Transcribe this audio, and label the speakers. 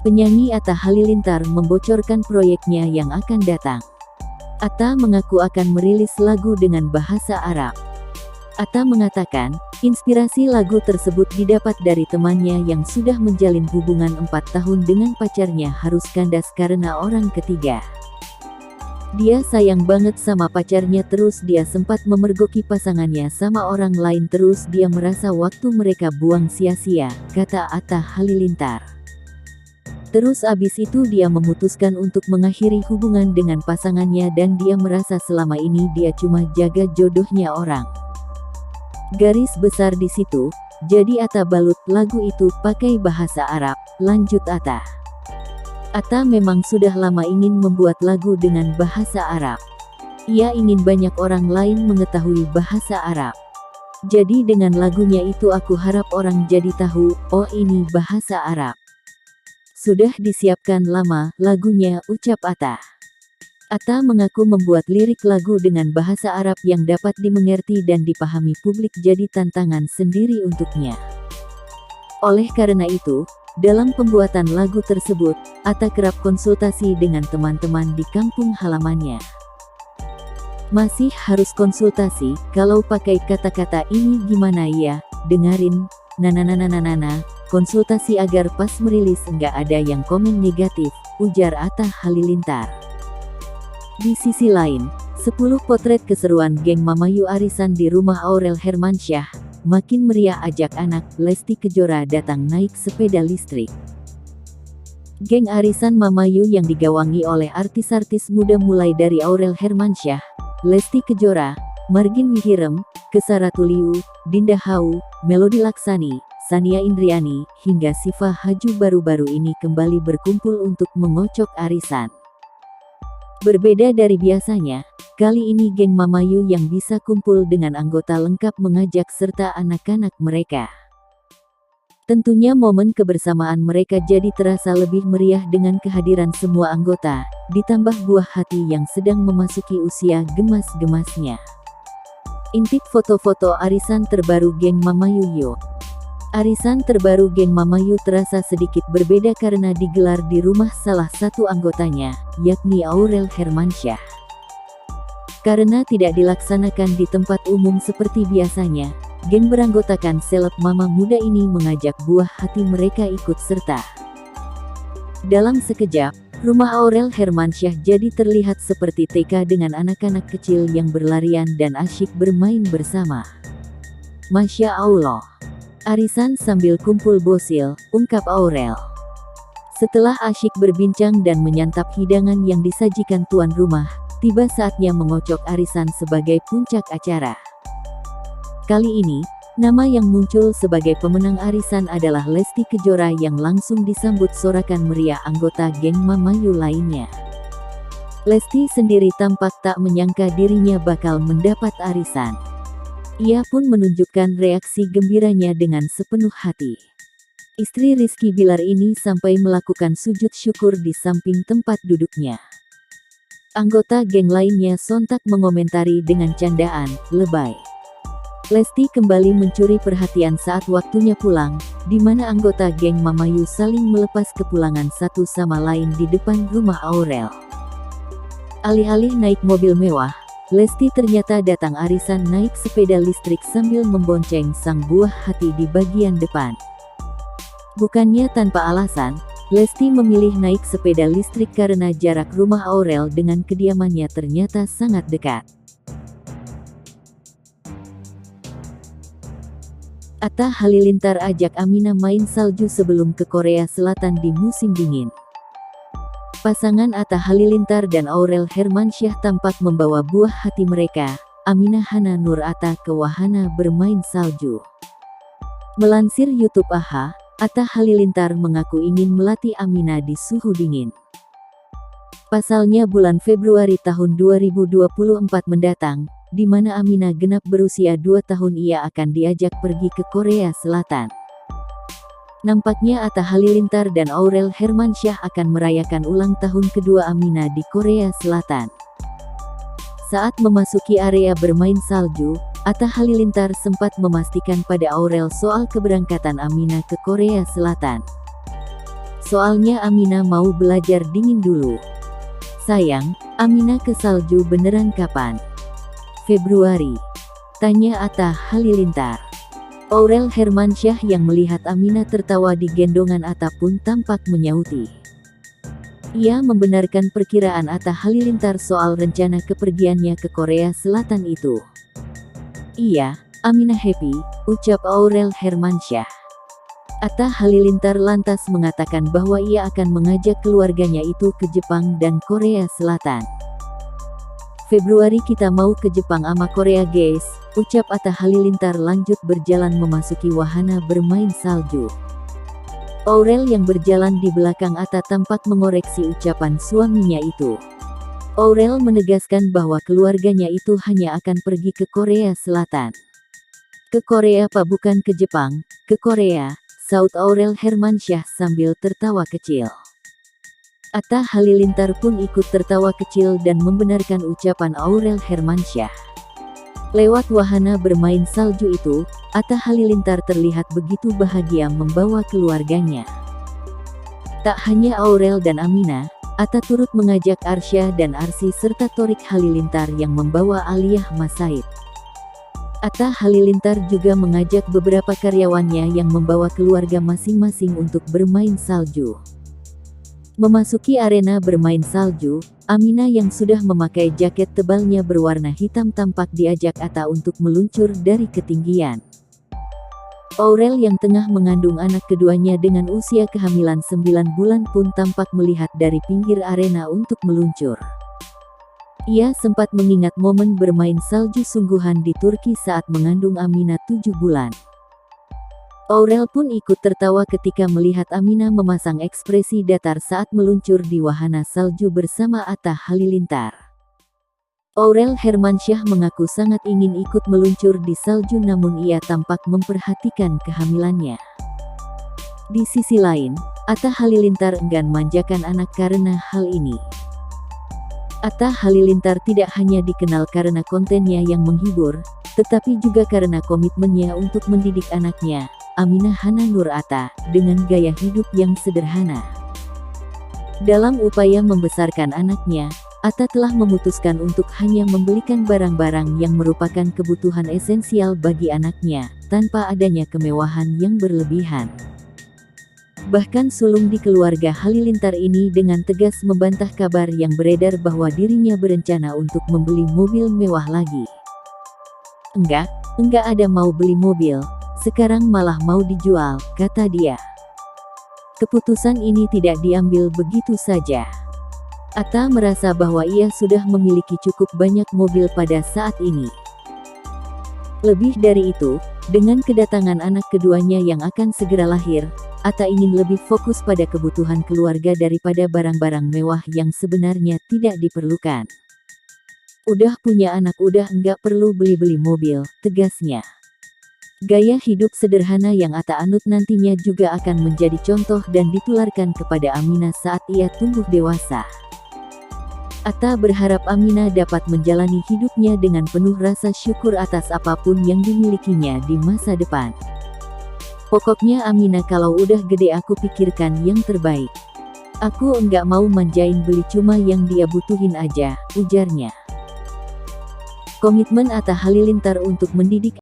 Speaker 1: Penyanyi Atta Halilintar membocorkan proyeknya yang akan datang. Atta mengaku akan merilis lagu dengan bahasa Arab. Atta mengatakan, inspirasi lagu tersebut didapat dari temannya yang sudah menjalin hubungan 4 tahun dengan pacarnya harus kandas karena orang ketiga. Dia sayang banget sama pacarnya, terus dia sempat memergoki pasangannya sama orang lain, terus dia merasa waktu mereka buang sia-sia, kata Atta Halilintar. Terus abis itu dia memutuskan untuk mengakhiri hubungan dengan pasangannya dan dia merasa selama ini dia cuma jaga jodohnya orang. Garis besar di situ, jadi Atta balut lagu itu pakai bahasa Arab, lanjut Atta. Atta memang sudah lama ingin membuat lagu dengan bahasa Arab. Ia ingin banyak orang lain mengetahui bahasa Arab. Jadi dengan lagunya itu aku harap orang jadi tahu, oh ini bahasa Arab. Sudah disiapkan lama lagunya, ucap Atta. Atta mengaku membuat lirik lagu dengan bahasa Arab yang dapat dimengerti dan dipahami publik jadi tantangan sendiri untuknya. Oleh karena itu, dalam pembuatan lagu tersebut, Atta kerap konsultasi dengan teman-teman di kampung halamannya. Masih harus konsultasi, kalau pakai kata-kata ini gimana ya, dengerin, nananananana, konsultasi agar pas merilis enggak ada yang komen negatif, ujar Atta Halilintar. Di sisi lain, 10 potret keseruan geng Mamayu arisan di rumah Aurel Hermansyah, makin meriah ajak anak Lesti Kejora datang naik sepeda listrik. Geng arisan Mamayu yang digawangi oleh artis-artis muda mulai dari Aurel Hermansyah, Lesti Kejora, Margin Wihirem, Kesa Ratuliu, Dinda Hau, Melody Laksani, Sania Indriani, hingga Siva Haju baru-baru ini kembali berkumpul untuk mengocok arisan. Berbeda dari biasanya, kali ini geng Mamayu yang bisa kumpul dengan anggota lengkap mengajak serta anak-anak mereka. Tentunya momen kebersamaan mereka jadi terasa lebih meriah dengan kehadiran semua anggota, ditambah buah hati yang sedang memasuki usia gemas-gemasnya. Intip foto-foto arisan terbaru geng Mamayu yuk. Arisan terbaru geng Mamayu terasa sedikit berbeda karena digelar di rumah salah satu anggotanya, yakni Aurel Hermansyah. Karena tidak dilaksanakan di tempat umum seperti biasanya, geng beranggotakan seleb mama muda ini mengajak buah hati mereka ikut serta. Dalam sekejap, rumah Aurel Hermansyah jadi terlihat seperti TK dengan anak-anak kecil yang berlarian dan asyik bermain bersama. Masya Allah. Arisan sambil kumpul bosil, ungkap Aurel. Setelah asyik berbincang dan menyantap hidangan yang disajikan tuan rumah, tiba saatnya mengocok arisan sebagai puncak acara. Kali ini, nama yang muncul sebagai pemenang arisan adalah Lesti Kejora yang langsung disambut sorakan meriah anggota geng Mamayu lainnya. Lesti sendiri tampak tak menyangka dirinya bakal mendapat arisan. Ia pun menunjukkan reaksi gembiranya dengan sepenuh hati. Istri Rizky Bilar ini sampai melakukan sujud syukur di samping tempat duduknya. Anggota geng lainnya sontak mengomentari dengan candaan, lebay. Lesti kembali mencuri perhatian saat waktunya pulang, di mana anggota geng Mamayu saling melepas kepulangan satu sama lain di depan rumah Aurel. Alih-alih naik mobil mewah, Lesti ternyata datang arisan naik sepeda listrik sambil membonceng sang buah hati di bagian depan. Bukannya tanpa alasan, Lesti memilih naik sepeda listrik karena jarak rumah Aurel dengan kediamannya ternyata sangat dekat. Atta Halilintar ajak Amina main salju sebelum ke Korea Selatan di musim dingin. Pasangan Atta Halilintar dan Aurel Hermansyah tampak membawa buah hati mereka, Amina Hana Nur Atta ke wahana bermain salju. Melansir YouTube AHA, Atta Halilintar mengaku ingin melatih Amina di suhu dingin. Pasalnya bulan Februari tahun 2024 mendatang, di mana Amina genap berusia 2 tahun ia akan diajak pergi ke Korea Selatan. Nampaknya Atta Halilintar dan Aurel Hermansyah akan merayakan ulang tahun kedua Amina di Korea Selatan. Saat memasuki area bermain salju, Atta Halilintar sempat memastikan pada Aurel soal keberangkatan Amina ke Korea Selatan. Soalnya Aminah mau belajar dingin dulu. Sayang, Aminah ke salju beneran kapan? Februari. Tanya Atta Halilintar. Aurel Hermansyah yang melihat Aminah tertawa di gendongan Atta pun tampak menyauti. Ia membenarkan perkiraan Atta Halilintar soal rencana kepergiannya ke Korea Selatan itu. Iya, Aminah happy, ucap Aurel Hermansyah. Atta Halilintar lantas mengatakan bahwa ia akan mengajak keluarganya itu ke Jepang dan Korea Selatan. Februari kita mau ke Jepang ama Korea guys, ucap Atta Halilintar lanjut berjalan memasuki wahana bermain salju. Aurel yang berjalan di belakang Atta tampak mengoreksi ucapan suaminya itu. Aurel menegaskan bahwa keluarganya itu hanya akan pergi ke Korea Selatan. Ke Korea Pak, bukan ke Jepang, ke Korea, saut Aurel Hermansyah sambil tertawa kecil. Atta Halilintar pun ikut tertawa kecil dan membenarkan ucapan Aurel Hermansyah. Lewat wahana bermain salju itu, Atta Halilintar terlihat begitu bahagia membawa keluarganya. Tak hanya Aurel dan Aminah, Atta turut mengajak Arsya dan Arsi serta Thorik Halilintar yang membawa Aliyah Masaid. Atta Halilintar juga mengajak beberapa karyawannya yang membawa keluarga masing-masing untuk bermain salju. Memasuki arena bermain salju, Aminah yang sudah memakai jaket tebalnya berwarna hitam tampak diajak Atta untuk meluncur dari ketinggian. Aurel yang tengah mengandung anak keduanya dengan usia kehamilan 9 bulan pun tampak melihat dari pinggir arena untuk meluncur. Ia sempat mengingat momen bermain salju sungguhan di Turki saat mengandung Aminah 7 bulan. Aurel pun ikut tertawa ketika melihat Aminah memasang ekspresi datar saat meluncur di wahana salju bersama Atta Halilintar. Aurel Hermansyah mengaku sangat ingin ikut meluncur di salju namun ia tampak memperhatikan kehamilannya. Di sisi lain, Atta Halilintar enggan manjakan anak karena hal ini. Atta Halilintar tidak hanya dikenal karena kontennya yang menghibur, tetapi juga karena komitmennya untuk mendidik anaknya, Aminah Hana Nur Atta, dengan gaya hidup yang sederhana. Dalam upaya membesarkan anaknya, Atta telah memutuskan untuk hanya membelikan barang-barang yang merupakan kebutuhan esensial bagi anaknya, tanpa adanya kemewahan yang berlebihan. Bahkan sulung di keluarga Halilintar ini dengan tegas membantah kabar yang beredar bahwa dirinya berencana untuk membeli mobil mewah lagi. Enggak ada mau beli mobil, sekarang malah mau dijual, kata dia. Keputusan ini tidak diambil begitu saja. Atta merasa bahwa ia sudah memiliki cukup banyak mobil pada saat ini. Lebih dari itu, dengan kedatangan anak keduanya yang akan segera lahir, Atta ingin lebih fokus pada kebutuhan keluarga daripada barang-barang mewah yang sebenarnya tidak diperlukan. Udah punya anak udah enggak perlu beli-beli mobil, tegasnya. Gaya hidup sederhana yang Atta anut nantinya juga akan menjadi contoh dan ditularkan kepada Aminah saat ia tumbuh dewasa. Atta berharap Aminah dapat menjalani hidupnya dengan penuh rasa syukur atas apapun yang dimilikinya di masa depan. Pokoknya Aminah kalau udah gede aku pikirkan yang terbaik. Aku enggak mau manjain beli cuma yang dia butuhin aja, ujarnya. Komitmen Atta Halilintar untuk mendidik